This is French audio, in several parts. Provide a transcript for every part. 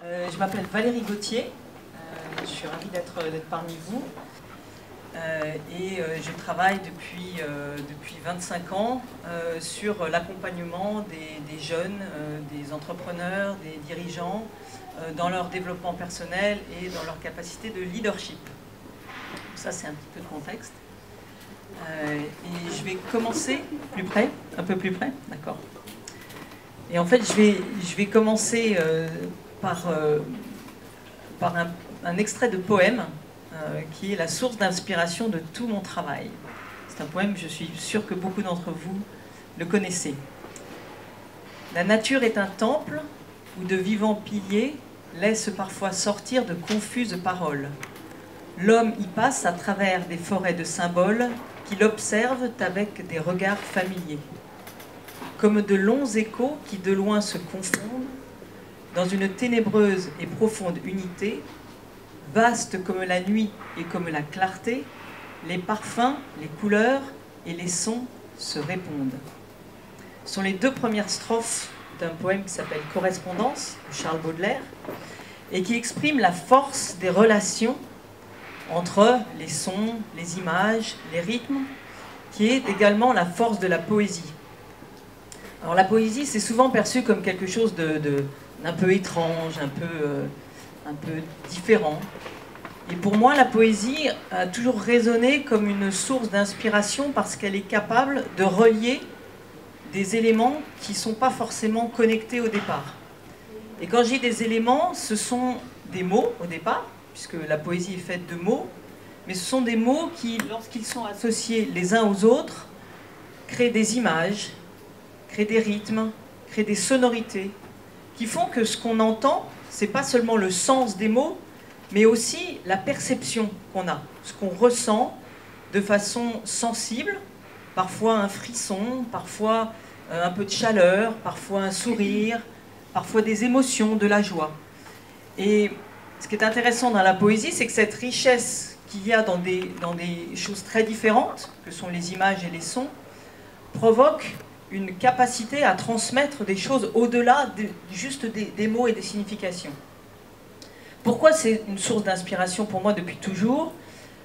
Je m'appelle Valérie Gauthier, je suis ravie d'être parmi vous je travaille depuis 25 ans sur l'accompagnement des jeunes, des entrepreneurs, des dirigeants dans leur développement personnel et dans leur capacité de leadership. Ça, c'est un petit peu de contexte. Et je vais commencer plus près, un peu plus près, d'accord. Et en fait, je vais commencer par un extrait de poème qui est la source d'inspiration de tout mon travail. C'est un poème, je suis sûre que beaucoup d'entre vous le connaissez. La nature est un temple où de vivants piliers laissent parfois sortir de confuses paroles. L'homme y passe à travers des forêts de symboles qu'il observe avec des regards familiers. Comme de longs échos qui de loin se confondent dans une ténébreuse et profonde unité, vaste comme la nuit et comme la clarté, les parfums, les couleurs et les sons se répondent. Ce sont les deux premières strophes d'un poème qui s'appelle « Correspondance » de Charles Baudelaire et qui exprime la force des relations entre les sons, les images, les rythmes, qui est également la force de la poésie. Alors la poésie, c'est souvent perçu comme quelque chose d'un peu étrange, un peu différent. Et pour moi, la poésie a toujours résonné comme une source d'inspiration parce qu'elle est capable de relier des éléments qui ne sont pas forcément connectés au départ. Et quand j'ai des éléments, ce sont des mots au départ, puisque la poésie est faite de mots, mais ce sont des mots qui, lorsqu'ils sont associés les uns aux autres, créent des images, créent des rythmes, créent des sonorités, qui font que ce qu'on entend, ce n'est pas seulement le sens des mots, mais aussi la perception qu'on a, ce qu'on ressent de façon sensible, parfois un frisson, parfois un peu de chaleur, parfois un sourire, parfois des émotions, de la joie. Et ce qui est intéressant dans la poésie, c'est que cette richesse qu'il y a dans des choses très différentes, que sont les images et les sons, provoque une capacité à transmettre des choses au-delà juste des mots et des significations. Pourquoi c'est une source d'inspiration pour moi depuis toujours?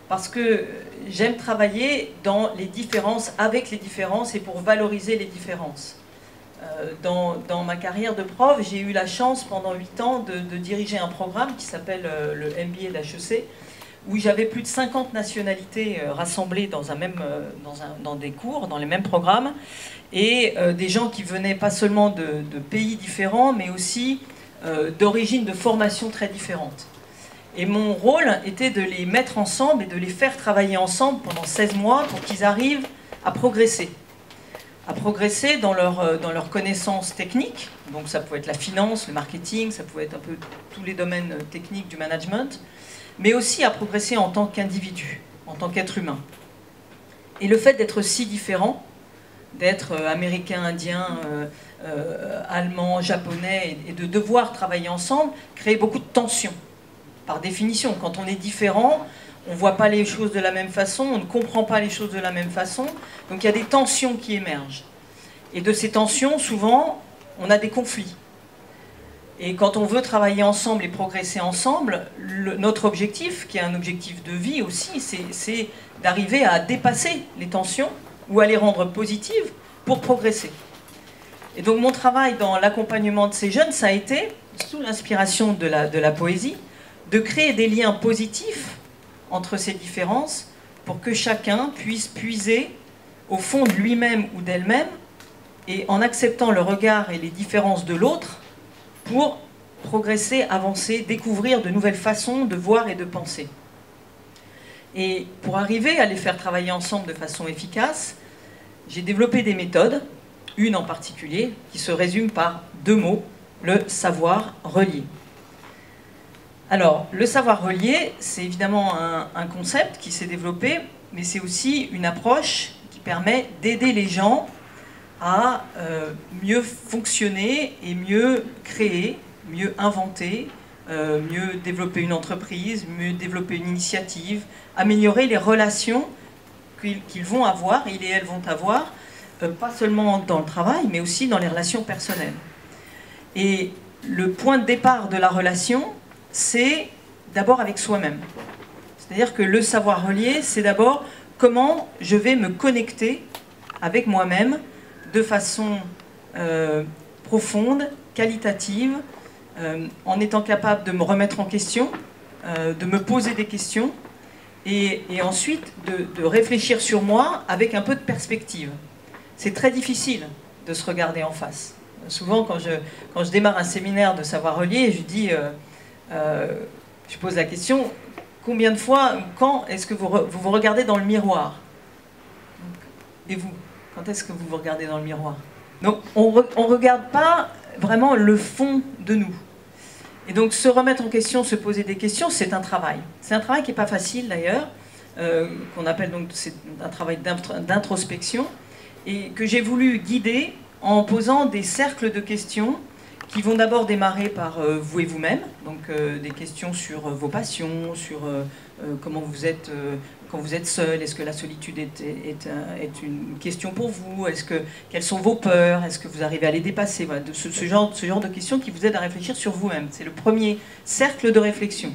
Parce que j'aime travailler dans les différences, avec les différences et pour valoriser les différences. Dans ma carrière de prof, j'ai eu la chance pendant 8 ans de diriger un programme qui s'appelle le MBA de l'HEC, où j'avais plus de 50 nationalités rassemblées dans des cours, dans les mêmes programmes, et des gens qui venaient pas seulement de pays différents, mais aussi d'origines, de formations très différentes. Et mon rôle était de les mettre ensemble et de les faire travailler ensemble pendant 16 mois pour qu'ils arrivent à progresser. À progresser dans leurs connaissances techniques, donc ça pouvait être la finance, le marketing, ça pouvait être un peu tous les domaines techniques du management, mais aussi à progresser en tant qu'individu, en tant qu'être humain. Et le fait d'être si différent, d'être américain, indien, allemand, japonais, et de devoir travailler ensemble, crée beaucoup de tensions. Par définition, quand on est différent, on ne voit pas les choses de la même façon, on ne comprend pas les choses de la même façon, donc il y a des tensions qui émergent. Et de ces tensions, souvent, on a des conflits. Et quand on veut travailler ensemble et progresser ensemble, notre objectif, qui est un objectif de vie aussi, c'est d'arriver à dépasser les tensions ou à les rendre positives pour progresser. Et donc mon travail dans l'accompagnement de ces jeunes, ça a été, sous l'inspiration de la poésie, de créer des liens positifs entre ces différences pour que chacun puisse puiser au fond de lui-même ou d'elle-même et en acceptant le regard et les différences de l'autre pour progresser, avancer, découvrir de nouvelles façons de voir et de penser. Et pour arriver à les faire travailler ensemble de façon efficace, j'ai développé des méthodes, une en particulier, qui se résume par 2 mots, le savoir relier. Alors, le savoir relier, c'est évidemment un concept qui s'est développé, mais c'est aussi une approche qui permet d'aider les gens à mieux fonctionner et mieux créer, mieux inventer, mieux développer une entreprise, mieux développer une initiative, améliorer les relations qu'ils vont avoir, il et elles vont avoir, pas seulement dans le travail, mais aussi dans les relations personnelles. Et le point de départ de la relation, c'est d'abord avec soi-même. C'est-à-dire que le savoir relier, c'est d'abord comment je vais me connecter avec moi-même de façon profonde, qualitative, en étant capable de me remettre en question, de me poser des questions, et ensuite de réfléchir sur moi avec un peu de perspective. C'est très difficile de se regarder en face. Souvent, quand je démarre un séminaire de savoir relier, je dis, je pose la question, combien de fois, quand est-ce que vous regardez dans le miroir? Et vous, quand est-ce que vous vous regardez dans le miroir? Donc, on ne regarde pas vraiment le fond de nous. Et donc, se remettre en question, se poser des questions, c'est un travail. C'est un travail qui n'est pas facile, d'ailleurs, qu'on appelle donc, c'est un travail d'introspection, et que j'ai voulu guider en posant des cercles de questions qui vont d'abord démarrer par vous et vous-même, donc des questions sur vos passions, sur comment vous êtes quand vous êtes seul, est-ce que la solitude est une question pour vous, quelles sont vos peurs, est-ce que vous arrivez à les dépasser, voilà, ce genre de questions qui vous aident à réfléchir sur vous-même. C'est le premier cercle de réflexion.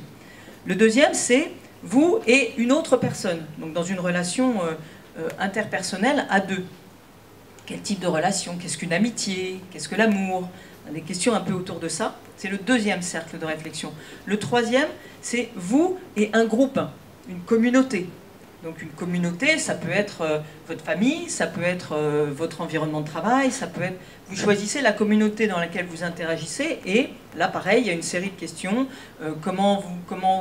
Le deuxième, c'est vous et une autre personne, donc dans une relation interpersonnelle à deux. Quel type de relation? Qu'est-ce qu'une amitié? Qu'est-ce que l'amour? Des questions un peu autour de ça. C'est le deuxième cercle de réflexion. Le troisième, c'est vous et un groupe, une communauté. Donc une communauté, ça peut être votre famille, ça peut être votre environnement de travail, ça peut être... Vous choisissez la communauté dans laquelle vous interagissez, et là, pareil, il y a une série de questions. Comment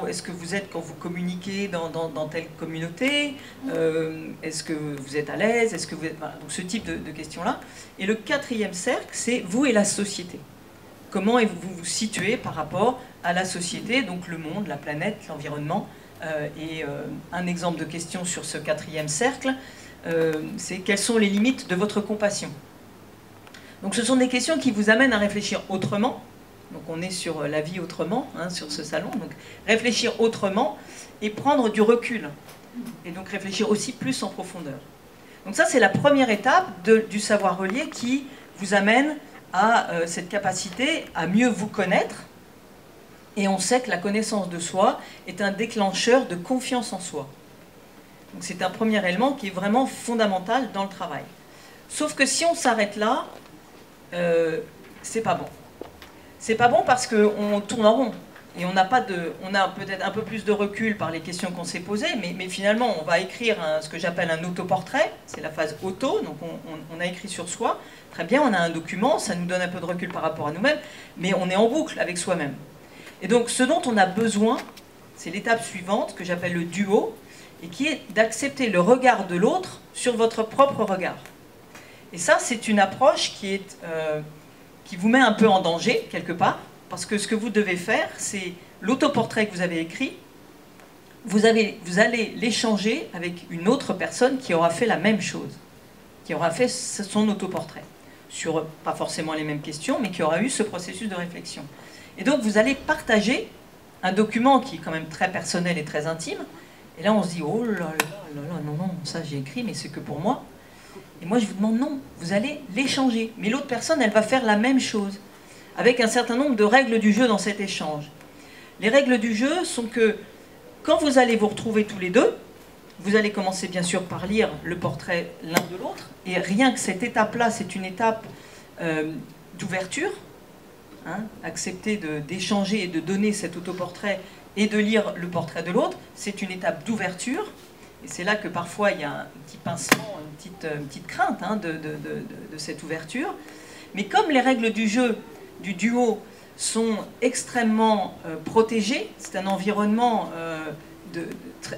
est-ce que vous êtes quand vous communiquez dans telle communauté? Est-ce que vous êtes à l'aise? Est-ce que vous êtes... Voilà, donc ce type de questions-là. Et le quatrième cercle, c'est vous et la société. Comment vous vous situez par rapport à la société, donc le monde, la planète, l'environnement. Et un exemple de question sur ce quatrième cercle, c'est quelles sont les limites de votre compassion. Donc ce sont des questions qui vous amènent à réfléchir autrement. Donc on est sur la vie autrement, hein, sur ce salon. Donc réfléchir autrement et prendre du recul. Et donc réfléchir aussi plus en profondeur. Donc ça, c'est la première étape du savoir relier qui vous amène à cette capacité à mieux vous connaître. Et on sait que la connaissance de soi est un déclencheur de confiance en soi. Donc c'est un premier élément qui est vraiment fondamental dans le travail. Sauf que si on s'arrête là, c'est pas bon. C'est pas bon parce qu'on tourne en rond. Et on a peut-être un peu plus de recul par les questions qu'on s'est posées, mais finalement on va écrire ce que j'appelle un autoportrait, c'est la phase auto, donc on a écrit sur soi. Très bien, on a un document, ça nous donne un peu de recul par rapport à nous-mêmes, mais on est en boucle avec soi-même. Et donc ce dont on a besoin, c'est l'étape suivante que j'appelle le duo, et qui est d'accepter le regard de l'autre sur votre propre regard. Et ça, c'est une approche qui vous met un peu en danger, quelque part, parce que ce que vous devez faire, c'est l'autoportrait que vous avez écrit, vous allez l'échanger avec une autre personne qui aura fait la même chose, qui aura fait son autoportrait, sur pas forcément les mêmes questions, mais qui aura eu ce processus de réflexion. Et donc vous allez partager un document qui est quand même très personnel et très intime, et là on se dit, oh là là là là, non, non, ça j'ai écrit, mais c'est que pour moi. Et moi je vous demande non, vous allez l'échanger, mais l'autre personne, elle va faire la même chose, avec un certain nombre de règles du jeu dans cet échange. Les règles du jeu sont que, quand vous allez vous retrouver tous les deux, vous allez commencer bien sûr par lire le portrait l'un de l'autre, et rien que cette étape-là, c'est une étape d'ouverture, hein, accepter d'échanger et de donner cet autoportrait et de lire le portrait de l'autre, c'est une étape d'ouverture, et c'est là que parfois il y a un petit pincement, une petite crainte hein, de cette ouverture. Mais comme les règles du jeu, du duo, sont extrêmement protégées, c'est un environnement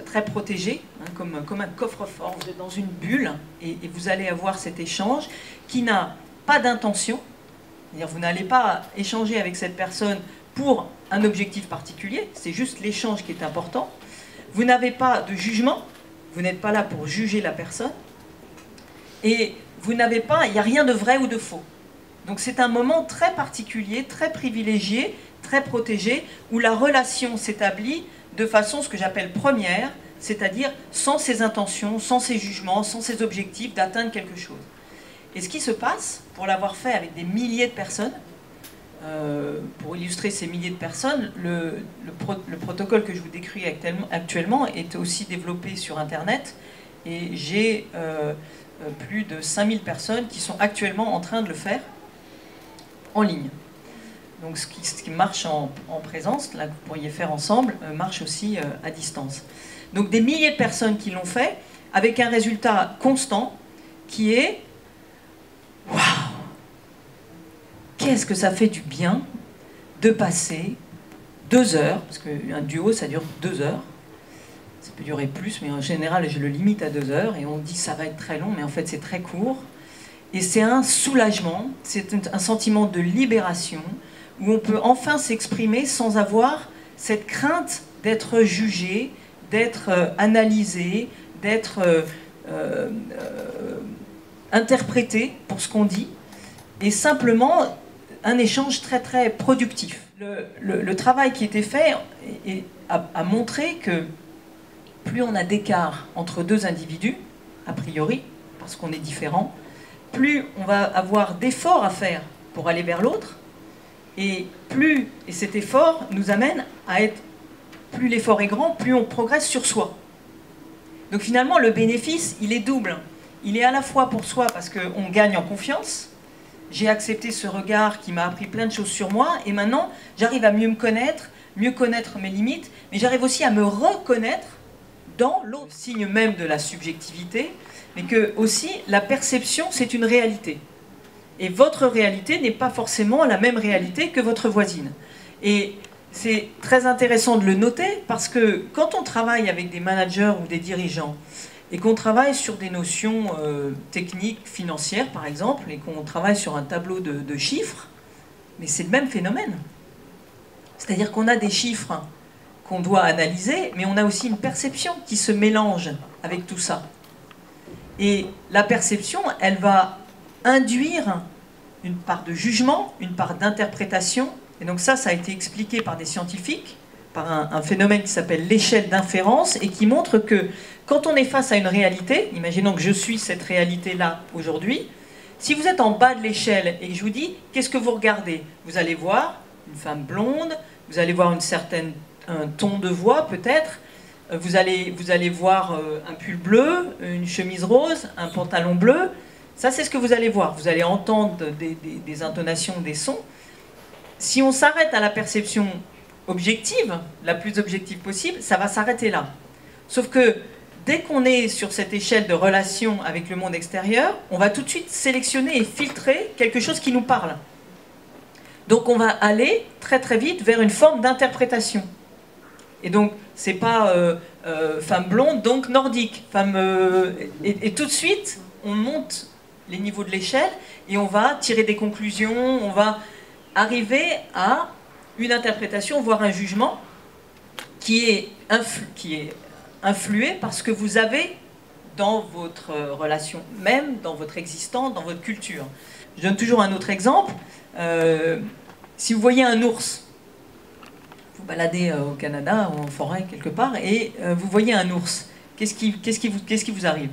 très protégé, hein, comme un coffre-fort, vous êtes dans une bulle, et vous allez avoir cet échange qui n'a pas d'intention, c'est-à-dire vous n'allez pas échanger avec cette personne pour un objectif particulier, c'est juste l'échange qui est important. Vous n'avez pas de jugement, vous n'êtes pas là pour juger la personne, et il n'y a rien de vrai ou de faux. Donc c'est un moment très particulier, très privilégié, très protégé, où la relation s'établit de façon, ce que j'appelle première, c'est-à-dire sans ses intentions, sans ses jugements, sans ses objectifs d'atteindre quelque chose. Et ce qui se passe, pour l'avoir fait avec des milliers de personnes, pour illustrer ces milliers de personnes, le protocole que je vous décris actuellement est aussi développé sur Internet, et j'ai plus de 5000 personnes qui sont actuellement en train de le faire en ligne. Donc ce qui marche en présence, là que vous pourriez faire ensemble, marche aussi à distance. Donc des milliers de personnes qui l'ont fait, avec un résultat constant qui est « Waouh ! Qu'est-ce que ça fait du bien de passer 2 heures », parce qu'un duo ça dure 2 heures, ça peut durer plus, mais en général je le limite à 2 heures, et on dit ça va être très long, mais en fait c'est très court. Et c'est un soulagement, c'est un sentiment de libération, où on peut enfin s'exprimer sans avoir cette crainte d'être jugé, d'être analysé, d'être interprété pour ce qu'on dit, et simplement un échange très très productif. Le travail qui était fait a montré que plus on a d'écart entre 2 individus, a priori, parce qu'on est différents, plus on va avoir d'efforts à faire pour aller vers l'autre, et cet effort nous amène à être, plus l'effort est grand, plus on progresse sur soi. Donc finalement, le bénéfice, il est double. Il est à la fois pour soi parce qu'on gagne en confiance. J'ai accepté ce regard qui m'a appris plein de choses sur moi, et maintenant, j'arrive à mieux connaître mes limites, mais j'arrive aussi à me reconnaître dans l'autre. Signe même de la subjectivité, mais que aussi la perception, c'est une réalité. Et votre réalité n'est pas forcément la même réalité que votre voisine. Et c'est très intéressant de le noter, parce que quand on travaille avec des managers ou des dirigeants, et qu'on travaille sur des notions techniques, financières par exemple, et qu'on travaille sur un tableau de chiffres, mais c'est le même phénomène. C'est-à-dire qu'on a des chiffres qu'on doit analyser, mais on a aussi une perception qui se mélange avec tout ça. Et la perception, elle va induire une part de jugement, une part d'interprétation, et donc ça a été expliqué par des scientifiques, par un phénomène qui s'appelle l'échelle d'inférence, et qui montre que quand on est face à une réalité, imaginons que je suis cette réalité-là aujourd'hui, si vous êtes en bas de l'échelle et que je vous dis, qu'est-ce que vous regardez? Vous allez voir une femme blonde, vous allez voir un ton de voix peut-être, vous allez voir un pull bleu, une chemise rose, un pantalon bleu. Ça, c'est ce que vous allez voir. Vous allez entendre des intonations, des sons. Si on s'arrête à la perception objective, la plus objective possible, ça va s'arrêter là. Sauf que dès qu'on est sur cette échelle de relation avec le monde extérieur, on va tout de suite sélectionner et filtrer quelque chose qui nous parle. Donc on va aller très très vite vers une forme d'interprétation. Et donc, c'est pas femme blonde, donc nordique. Et tout de suite, on monte les niveaux de l'échelle et on va tirer des conclusions, on va arriver à une interprétation, voire un jugement qui est influé par ce que vous avez dans votre relation même, dans votre existence, dans votre culture. Je donne toujours un autre exemple. Si vous voyez un ours, vous baladez au Canada ou en forêt quelque part, et vous voyez un ours, qu'est-ce qui vous arrive?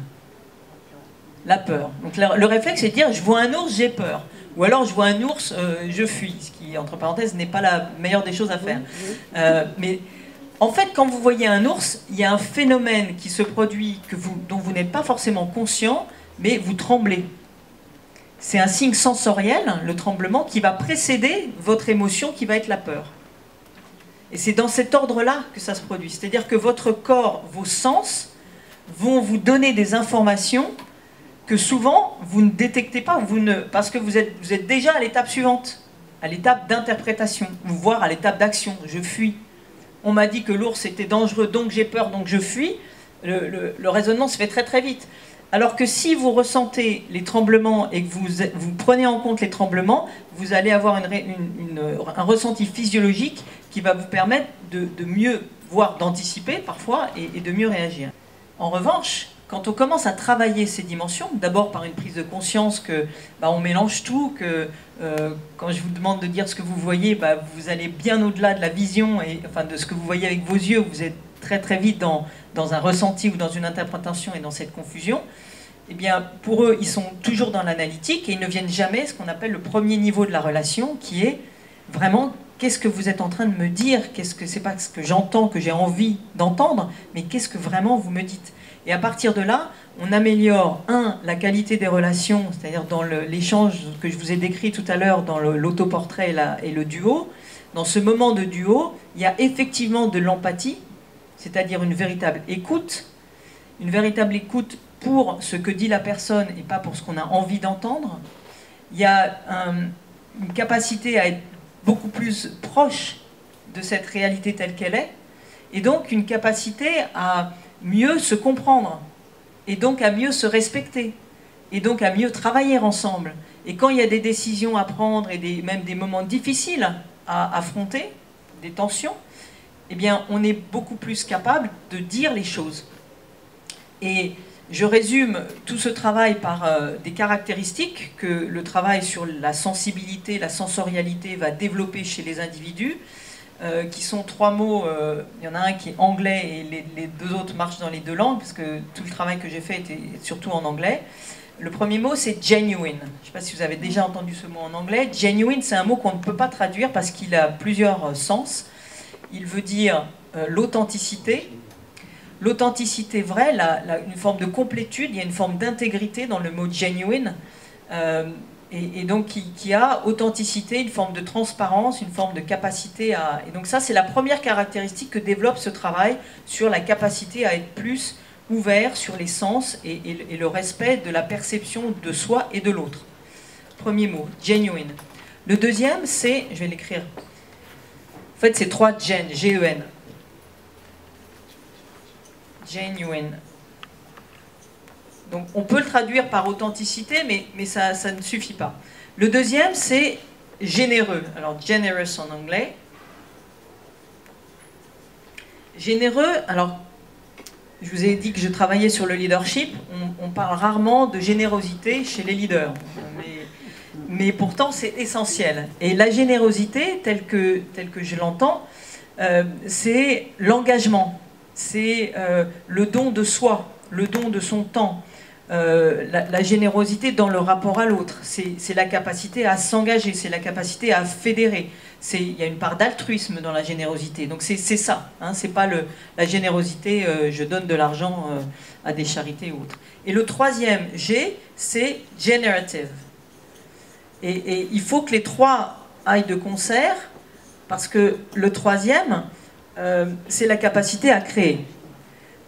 La peur. Donc le réflexe, c'est de dire, je vois un ours, j'ai peur. Ou alors, je vois un ours, je fuis. Ce qui, entre parenthèses, n'est pas la meilleure des choses à faire. Mais en fait, quand vous voyez un ours, il y a un phénomène qui se produit dont vous n'êtes pas forcément conscient, mais vous tremblez. C'est un signe sensoriel, le tremblement, qui va précéder votre émotion, qui va être la peur. Et c'est dans cet ordre-là que ça se produit. C'est-à-dire que votre corps, vos sens, vont vous donner des informations que souvent, vous ne détectez pas, parce que vous êtes déjà à l'étape suivante, à l'étape d'interprétation, voire à l'étape d'action. Je fuis. On m'a dit que l'ours était dangereux, donc j'ai peur, donc je fuis. Le raisonnement se fait très très vite. Alors que si vous ressentez les tremblements et que vous prenez en compte les tremblements, vous allez avoir un ressenti physiologique qui va vous permettre de mieux, voire d'anticiper parfois, et de mieux réagir. En revanche, quand on commence à travailler ces dimensions, d'abord par une prise de conscience que on mélange tout, que quand je vous demande de dire ce que vous voyez, vous allez bien au-delà de la vision, de ce que vous voyez avec vos yeux, vous êtes très très vite dans un ressenti ou dans une interprétation et dans cette confusion. Eh bien, pour eux, ils sont toujours dans l'analytique et ils ne viennent jamais ce qu'on appelle le premier niveau de la relation, qui est vraiment, qu'est-ce que vous êtes en train de me dire? Qu'est-ce que c'est pas ce que j'entends, que j'ai envie d'entendre, mais qu'est-ce que vraiment vous me dites? Et à partir de là, on améliore, la qualité des relations, c'est-à-dire dans l'échange que je vous ai décrit tout à l'heure, dans l'autoportrait et le duo. Dans ce moment de duo, il y a effectivement de l'empathie, c'est-à-dire une véritable écoute pour ce que dit la personne et pas pour ce qu'on a envie d'entendre. Il y a une capacité à être beaucoup plus proche de cette réalité telle qu'elle est, et donc une capacité à mieux se comprendre, et donc à mieux se respecter, et donc à mieux travailler ensemble. Et quand il y a des décisions à prendre, et même des moments difficiles à affronter, des tensions, eh bien on est beaucoup plus capable de dire les choses. Et je résume tout ce travail par des caractéristiques que le travail sur la sensibilité, la sensorialité va développer chez les individus, qui sont 3 mots, il y en a un qui est anglais et les 2 autres marchent dans les 2 langues, parce que tout le travail que j'ai fait était surtout en anglais. Le premier mot, c'est genuine. Je ne sais pas si vous avez déjà entendu ce mot en anglais. Genuine, c'est un mot qu'on ne peut pas traduire parce qu'il a plusieurs sens. Il veut dire l'authenticité. L'authenticité vraie, une forme de complétude, il y a une forme d'intégrité dans le mot genuine, et donc qui a authenticité, une forme de transparence, une forme de capacité à... Et donc ça, c'est la première caractéristique que développe ce travail sur la capacité à être plus ouvert sur les sens et le respect de la perception de soi et de l'autre. Premier mot, genuine. Le deuxième, c'est, je vais l'écrire, en fait c'est 3 gen, G-E-N. Genuine. Donc on peut le traduire par authenticité, mais ça ne suffit pas. Le deuxième, c'est généreux. Alors, generous en anglais. Généreux, alors, je vous ai dit que je travaillais sur le leadership. On parle rarement de générosité chez les leaders. Mais pourtant, c'est essentiel. Et la générosité, telle que je l'entends, c'est l'engagement. C'est le don de soi, le don de son temps, la générosité dans le rapport à l'autre, c'est la capacité à s'engager, c'est la capacité à fédérer. Il y a une part d'altruisme dans la générosité, donc c'est ça, hein, c'est pas la générosité, je donne de l'argent à des charités ou autres. Et le troisième G, c'est generative. Et il faut que les 3 aillent de concert, parce que le troisième, c'est la capacité à créer.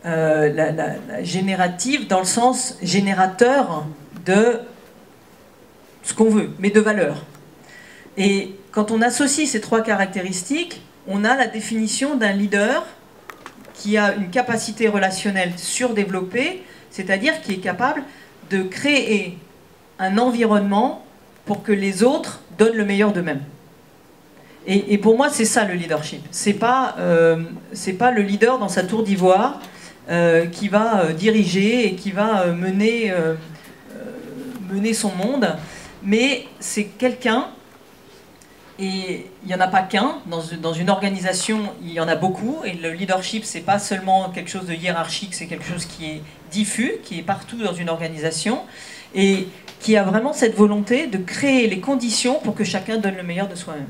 La générative dans le sens générateur de ce qu'on veut, mais de valeur. Et quand on associe ces 3 caractéristiques, on a la définition d'un leader qui a une capacité relationnelle surdéveloppée, c'est-à-dire qui est capable de créer un environnement pour que les autres donnent le meilleur d'eux-mêmes. Et pour moi, c'est ça le leadership. C'est pas le leader dans sa tour d'ivoire qui va diriger et qui va mener son monde, mais c'est quelqu'un, et il n'y en a pas qu'un, dans une organisation, il y en a beaucoup, et le leadership, c'est pas seulement quelque chose de hiérarchique, c'est quelque chose qui est diffus, qui est partout dans une organisation, et qui a vraiment cette volonté de créer les conditions pour que chacun donne le meilleur de soi-même.